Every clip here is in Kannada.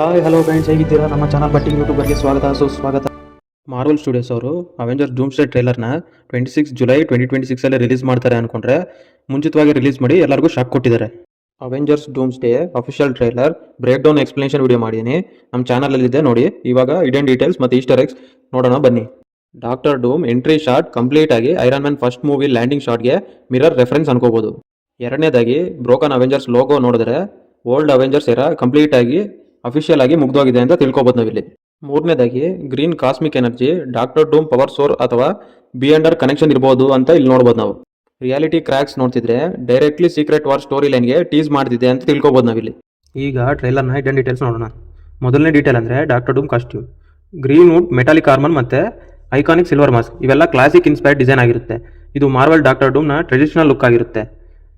ಹಾಯ್ ಹಲೋ ಫ್ರೆಂಡ್ಸ್, ಹೇಗಿದ್ದೀರಾ? ನಮ್ಮ ಚಾನಲ್ ಬಟ್ಟಿಂಗ್ ಯೂಟ್ಯೂಬರ್ಗೆ ಸ್ವಾಗತ ಸುಸ್ವಾಗತ. ಮಾರ್ವಲ್ ಸ್ಟುಡಿಯೋಸ್ ಅವರು ಅವೆಂಜರ್ಸ್ ಡೂಮ್ಸ್ಡೇ ಟ್ರೈಲರ್ನ 26 ಜುಲೈ 2026 ರಿಲೀಸ್ ಮಾಡ್ತಾರೆ ಅನ್ಕೊಂಡ್ರೆ ಮುಂಚಿತವಾಗಿ ರಿಲೀಸ್ ಮಾಡಿ ಎಲ್ಲರಿಗೂ ಶಾಕ್ ಕೊಟ್ಟಿದ್ದಾರೆ. Avengers Doomsday official trailer break down explanation video ಮಾಡಿದ್ದೀನಿ, ನಮ್ಮ ಚಾನಲಲ್ಲಿದೆ ನೋಡಿ. ಇವಾಗ ಇಡನ್ ಡೀಟೇಲ್ಸ್ ಮತ್ತು ಈಸ್ಟರ್ ಎಗ್ಸ್ ನೋಡೋಣ ಬನ್ನಿ. Doctor Doom entry shot complete ಆಗಿ Iron Man first movie landing ಶಾಟ್ಗೆ ಮಿರರ್ ರೆಫರೆನ್ಸ್ ಅನ್ಕೋಬಹುದು. ಎರಡನೇದಾಗಿ ಬ್ರೋಕನ್ ಅವೆಂಜರ್ಸ್ ಲೋಗೋ ನೋಡಿದ್ರೆ ಓಲ್ಡ್ ಅವೆಂಜರ್ಸ್ ಎರ ಕಂಪ್ಲೀಟ್ ಆಗಿ ಅಫಿಷಿಯಲ್ ಆಗಿ ಮುಗ್ದೋಗಿದೆ ಅಂತ ತಿಳ್ಕೊಬೋದು ನಾವಿಲ್ಲಿ. ಮೂರನೇದಾಗಿ ಗ್ರೀನ್ ಕಾಸ್ಮಿಕ್ ಎನರ್ಜಿ ಡಾಕ್ಟರ್ ಡೂಮ್ ಪವರ್ ಸೋರ್ ಅಥವಾ ಬಿಯಂಡರ್ ಕನೆಕ್ಷನ್ ಇರ್ಬೋದು ಅಂತ ಇಲ್ಲಿ ನೋಡ್ಬೋದು ನಾವು. ರಿಯಾಲಿಟಿ ಕ್ರ್ಯಾಕ್ಸ್ ನೋಡ್ತಿದ್ರೆ ಡೈರೆಕ್ಟ್ಲಿ ಸೀಕ್ರೆಟ್ ವಾರ್ ಸ್ಟೋರಿ ಲೈನ್ಗೆ ಟೀಸ್ ಮಾಡ್ತಿದೆ ಅಂತ ತಿಳ್ಕೊಬೋದು ನಾವಿಲ್ಲಿ. ಈಗ ಟ್ರೈಲರ್ನ ಹಿಡನ್ ಡೀಟೇಲ್ಸ್ ನೋಡೋಣ. ಮೊದಲನೇ ಡೀಟೇಲ್ ಅಂದರೆ Doctor Doom costume. Green wood, metallic armour ಮತ್ತು ಐಕಾನಿಕ್ ಸಿಲ್ವರ್ ಮಾಸ್ಕ್ ಇವೆಲ್ಲ ಕ್ಲಾಸಿಕ್ ಇನ್ಸ್ಪೈರ್ಡ್ ಡಿಸೈನ್ ಆಗಿರುತ್ತೆ. ಇದು ಮಾರ್ವಲ್ ಡಾಕ್ಟರ್ ಡೂಮ್ನ ಟ್ರೆಡಿಷನಲ್ ಲುಕ್ ಆಗಿರುತ್ತೆ.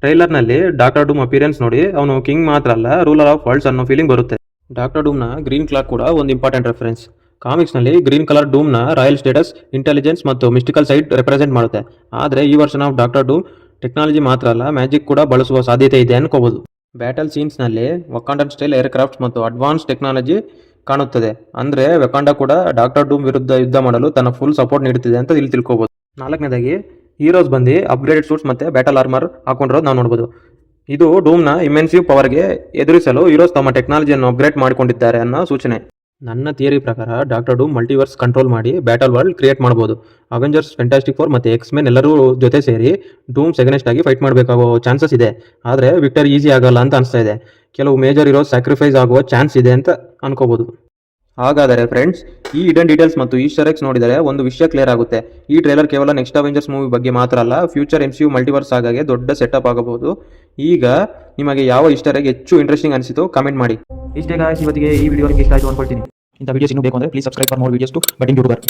ಟ್ರೈಲರ್ನಲ್ಲಿ ಡಾಕ್ಟರ್ ಡೂಮ್ ಅಪಿಯರೆನ್ಸ್ ನೋಡಿ ಅವನು ಕಿಂಗ್ ಮಾತ್ರ ಅಲ್ಲ, ರೂಲರ್ ಆಫ್ ವರ್ಲ್ಡ್ಸ್ ಅನ್ನೋ ಫೀಲಿಂಗ್ ಬರುತ್ತೆ. ಡಾಕ್ಟರ್ ಡೂಮ್ನ ಗ್ರೀನ್ ಕ್ಲಾಕ್ ಕೂಡ ಒಂದು ಇಂಪಾರ್ಟೆಂಟ್ ರೆಫರೆನ್ಸ್. ಕಾಮಿಕ್ಸ್ನಲ್ಲಿ ಗ್ರೀನ್ ಕಲರ್ ಡೂಮ್ನ ರಾಯಲ್ ಸ್ಟೇಟಸ್, ಇಂಟೆಲಿಜೆನ್ಸ್ ಮತ್ತು ಮಿಸ್ಟಿಕಲ್ ಸೈಡ್ ರೆಪ್ರೆಸೆಂಟ್ ಮಾಡುತ್ತೆ. ಆದರೆ ಈ version of Doctor Doom technology ಮಾತ್ರ ಅಲ್ಲ, ಮ್ಯಾಜಿಕ್ ಕೂಡ ಬಳಸುವ ಸಾಧ್ಯತೆ ಇದೆ ಅನ್ಕೋಬಹುದು. ಬ್ಯಾಟಲ್ ಸೀನ್ಸ್ನಲ್ಲಿ ವಕಾಂಡನ್ ಸ್ಟೈಲ್ ಏರ್ಕ್ರಾಫ್ಟ್ಸ್ ಮತ್ತು ಅಡ್ವಾನ್ಸ್ ಟೆಕ್ನಾಲಜಿ ಕಾಣುತ್ತದೆ. ಅಂದರೆ ವಕಾಂಡ ಕೂಡ ಡಾಕ್ಟರ್ ಡೂಮ್ ವಿರುದ್ಧ ಯುದ್ಧ ಮಾಡಲು ತನ್ನ ಫುಲ್ ಸಪೋರ್ಟ್ ನೀಡುತ್ತಿದೆ ಅಂತ ಇಲ್ಲಿ ತಿಳ್ಕೊಬೋದು. ನಾಲ್ಕನೇದಾಗಿ ಹೀರೋಸ್ ಬಂದು ಅಪ್ಗ್ರೇಡೆಡ್ ಸೂಟ್ಸ್ ಮತ್ತು ಬ್ಯಾಟಲ್ ಆರ್ಮರ್ ಹಾಕೊಂಡಿರೋದು ನಾವು ನೋಡ್ಬೋದು. ಇದು ಡೂಮ್ನ ಇಮೆನ್ಸಿವ್ ಪವರ್ಗೆ ಎದುರಿಸಲು ಹೀರೋಸ್ ತಮ್ಮ ಟೆಕ್ನಾಲಜಿಯನ್ನು ಅಪ್ಗ್ರೇಡ್ ಮಾಡಿಕೊಂಡಿದ್ದಾರೆ ಅನ್ನೋ ಸೂಚನೆ. ನನ್ನ ಥಿಯರಿ ಪ್ರಕಾರ ಡಾಕ್ಟರ್ ಡೂಮ್ ಮಲ್ಟಿವರ್ಸ್ ಕಂಟ್ರೋಲ್ ಮಾಡಿ ಬ್ಯಾಟಲ್ ವರ್ಲ್ಡ್ ಕ್ರಿಯೇಟ್ ಮಾಡ್ಬೋದು. ಅವೆಂಜರ್ಸ್, ಫ್ಯಾಂಟಾಸ್ಟಿಕ್ ಫೋರ್ ಮತ್ತು ಎಕ್ಸ್-ಮೆನ್ ಎಲ್ಲರೂ ಜೊತೆ ಸೇರಿ ಡೂಮ್ಸ್ ಎಗನೆಸ್ಟ್ ಆಗಿ ಫೈಟ್ ಮಾಡಬೇಕಾಗೋ ಚಾನ್ಸಸ್ ಇದೆ. ಆದರೆ ವಿಕ್ಟರಿ ಈಸಿ ಆಗಲ್ಲ ಅಂತ ಅನಿಸ್ತಾ ಇದೆ. ಕೆಲವು ಮೇಜರ್ ಹೀರೋಸ್ ಸ್ಯಾಕ್ರಿಫೈಸ್ ಆಗುವ ಚಾನ್ಸ್ ಇದೆ ಅಂತ ಅನ್ಕೋಬಹುದು. ಹಾಗಾದರೆ ಫ್ರೆಂಡ್ಸ್, ಈ ಹಿಡನ್ ಡೀಟೇಲ್ಸ್ ಮತ್ತು ಈಸ್ಟರ್ ಎಗ್ಸ್ ನೋಡಿದರೆ ಒಂದು ವಿಷಯ ಕ್ಲಿಯರ್ ಆಗುತ್ತೆ. ಈ ಟ್ರೈಲರ್ ಕೇವಲ ನೆಕ್ಸ್ಟ್ ಅವೆಂಜರ್ಸ್ ಮೂವಿ ಬಗ್ಗೆ ಮಾತ್ರ ಅಲ್ಲ, ಫ್ಯೂಚರ್ MCU ಮಲ್ಟಿವರ್ಸ್ ಆಗಾಗೆ ದೊಡ್ಡ ಸೆಟಪ್ ಆಗಬಹುದು. ಈಗ ನಿಮಗೆ ಯಾವ ಈಸ್ಟರ್ ಎಗ್ ಹೆಚ್ಚು ಇಂಟ್ರೆಸ್ಟಿಂಗ್ ಅನಿಸಿತು ಕಮೆಂಟ್ ಮಾಡಿ. ಇಷ್ಟೇ ಗಾಯ್ಸ್, ಇವತ್ತಿಗೆ ಈ ವಿಡಿಯೋ ನಿಮಗೆ ಇಷ್ಟ ಆಯಿತು ಅನ್ಕೊಳ್ತೀನಿ. ಇಂಥ ವಿಡಿಯೋಸ್ ಇನ್ನೂ ಬೇಕು ಅಂದರೆ please subscribe for more videos to ಬಟ್ಟಿಂಗ್ ಯೂಟ್ಯೂಬರ್.